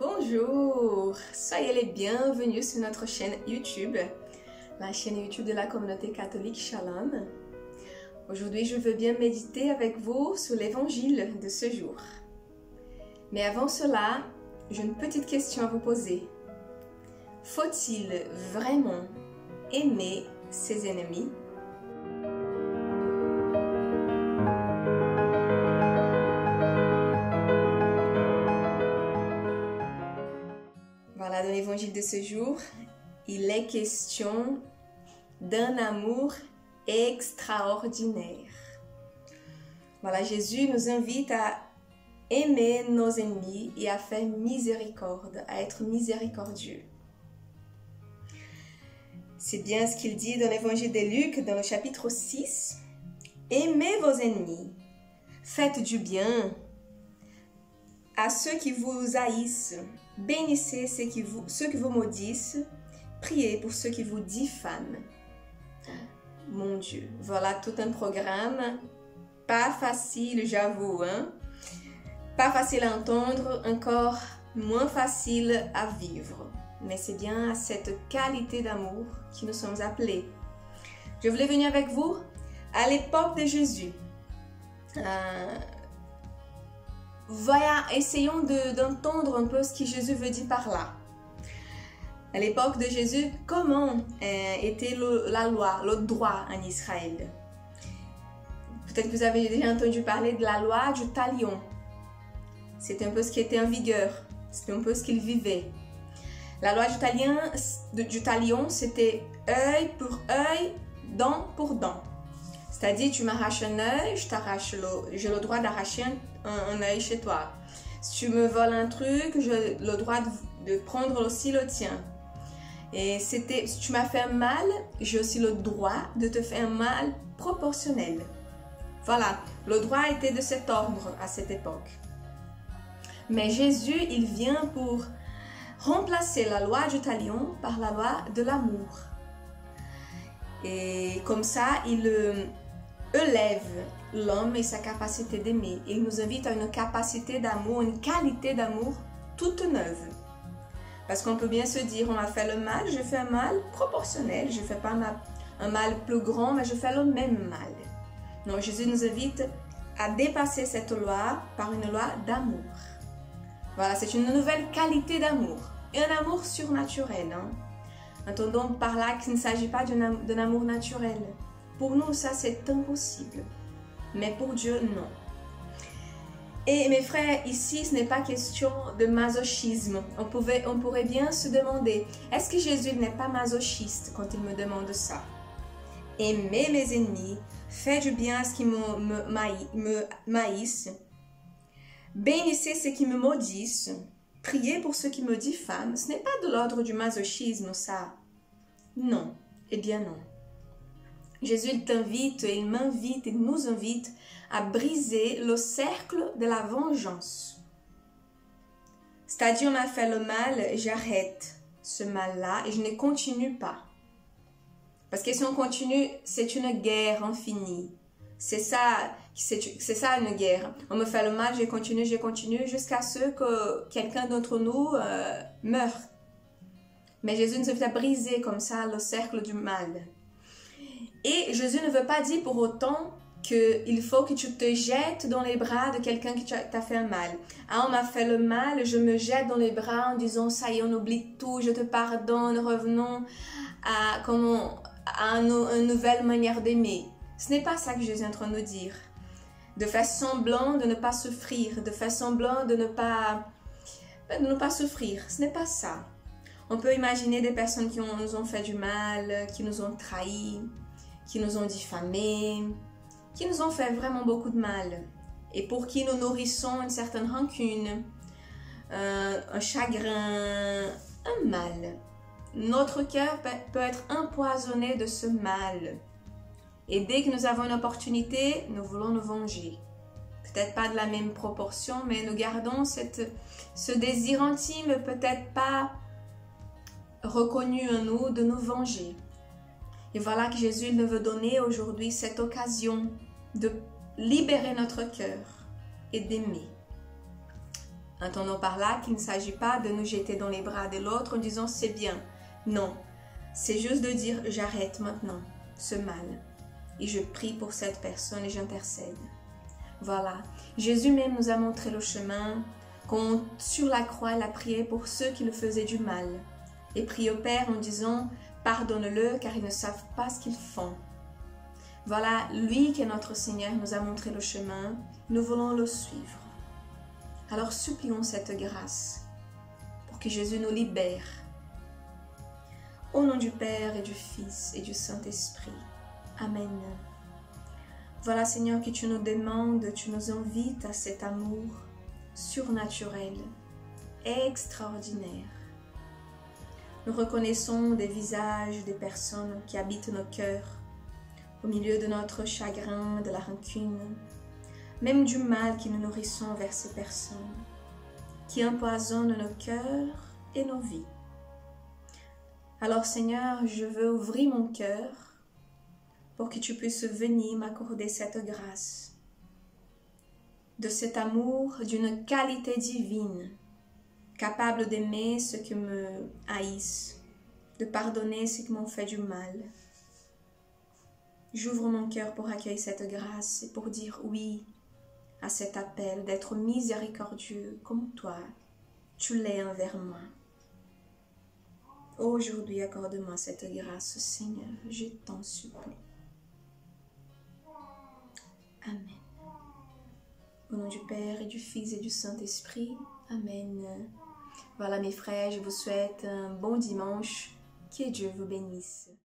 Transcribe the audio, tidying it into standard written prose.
Bonjour, soyez les bienvenus sur notre chaîne YouTube, la chaîne YouTube de la communauté catholique Shalom. Aujourd'hui, je veux bien méditer avec vous sur l'évangile de ce jour. Mais avant cela, j'ai une petite question à vous poser. Faut-il vraiment aimer ses ennemis ? Voilà, dans l'évangile de ce jour, il est question d'un amour extraordinaire. Voilà, Jésus nous invite à aimer nos ennemis et à faire miséricorde, à être miséricordieux. C'est bien ce qu'il dit dans l'évangile de Luc, dans le chapitre 6. Aimez vos ennemis, faites du bien à ceux qui vous haïssent, bénissez ceux qui vous maudissent, priez pour ceux qui vous diffament. Mon Dieu, voilà tout un programme, pas facile, j'avoue, hein? Pas facile à entendre, encore moins facile à vivre. Mais c'est bien à cette qualité d'amour que nous sommes appelés. Je voulais venir avec vous à l'époque de Jésus. Voilà, essayons d'entendre un peu ce que Jésus veut dire par là. À l'époque de Jésus, comment était la loi, le droit en Israël? Peut-être que vous avez déjà entendu parler de la loi du talion. C'était un peu ce qui était en vigueur, c'était un peu ce qu'ils vivaient. La loi du talion, c'était œil pour œil, dent pour dent. C'est-à-dire, tu m'arraches un œil, j'ai le droit d'arracher un œil chez toi. Si tu me voles un truc, j'ai le droit de prendre aussi le tien. Et si tu m'as fait un mal, j'ai aussi le droit de te faire un mal proportionnel. Voilà, le droit était de cet ordre à cette époque. Mais Jésus, il vient pour remplacer la loi du talion par la loi de l'amour. Et comme ça, il élève l'homme et sa capacité d'aimer. Il nous invite à une capacité d'amour, une qualité d'amour toute neuve. Parce qu'on peut bien se dire, on m'a fait le mal, je fais un mal proportionnel. Je ne fais pas un mal plus grand, mais je fais le même mal. Donc Jésus nous invite à dépasser cette loi par une loi d'amour. Voilà, c'est une nouvelle qualité d'amour. Et un amour surnaturel. Hein? Entendons par là qu'il ne s'agit pas d'un amour naturel. Pour nous, ça, c'est impossible. Mais pour Dieu, non. Et mes frères, ici, ce n'est pas question de masochisme. On pourrait bien se demander, est-ce que Jésus n'est pas masochiste quand il me demande ça? Aimez mes ennemis, faites du bien à ceux qui me maïssent, bénissez ceux qui me maudissent, priez pour ceux qui me diffament. Ce n'est pas de l'ordre du masochisme, ça. Non, eh bien non. Jésus, il t'invite, il m'invite, il nous invite à briser le cercle de la vengeance. C'est-à-dire, on m'a fait le mal, j'arrête ce mal-là et je ne continue pas. Parce que si on continue, c'est une guerre infinie. C'est ça une guerre. On me fait le mal, je continue jusqu'à ce que quelqu'un d'entre nous meure. Mais Jésus nous invite à briser comme ça le cercle du mal. Et Jésus ne veut pas dire pour autant qu'il faut que tu te jettes dans les bras de quelqu'un qui t'a fait un mal. Ah, on m'a fait le mal, je me jette dans les bras en disant ça y est, on oublie tout, je te pardonne, revenons à une nouvelle manière d'aimer. Ce n'est pas ça que Jésus est en train de nous dire. De faire semblant de ne pas souffrir, de faire semblant de ne pas souffrir. Ce n'est pas ça. On peut imaginer des personnes qui nous ont fait du mal, qui nous ont trahis, qui nous ont diffamés, qui nous ont fait vraiment beaucoup de mal et pour qui nous nourrissons une certaine rancune, un chagrin, un mal. Notre cœur peut être empoisonné de ce mal. Et dès que nous avons une opportunité, nous voulons nous venger. Peut-être pas de la même proportion, mais nous gardons ce désir intime, peut-être pas reconnu en nous, de nous venger. Et voilà que Jésus nous veut donner aujourd'hui cette occasion de libérer notre cœur et d'aimer. Entendons par là qu'il ne s'agit pas de nous jeter dans les bras de l'autre en disant c'est bien. Non, c'est juste de dire j'arrête maintenant ce mal et je prie pour cette personne et j'intercède. Voilà, Jésus même nous a montré le chemin quand sur la croix il a prié pour ceux qui le faisaient du mal et prie au Père en disant pardonne-le car ils ne savent pas ce qu'ils font. Voilà, lui qui est notre Seigneur nous a montré le chemin, nous voulons le suivre. Alors supplions cette grâce pour que Jésus nous libère. Au nom du Père et du Fils et du Saint-Esprit. Amen. Voilà Seigneur que tu nous demandes, tu nous invites à cet amour surnaturel, extraordinaire. Nous reconnaissons des visages des personnes qui habitent nos cœurs, au milieu de notre chagrin, de la rancune, même du mal que nous nourrissons envers ces personnes, qui empoisonnent nos cœurs et nos vies. Alors Seigneur, je veux ouvrir mon cœur pour que tu puisses venir m'accorder cette grâce, de cet amour d'une qualité divine, capable d'aimer ceux qui me haïssent, de pardonner ceux qui m'ont fait du mal. J'ouvre mon cœur pour accueillir cette grâce et pour dire oui à cet appel d'être miséricordieux comme toi, tu l'es envers moi. Aujourd'hui, accorde-moi cette grâce, Seigneur, je t'en supplie. Amen. Au nom du Père et du Fils et du Saint-Esprit, Amen. Voilà mes frères, je vous souhaite un bon dimanche, que Dieu vous bénisse.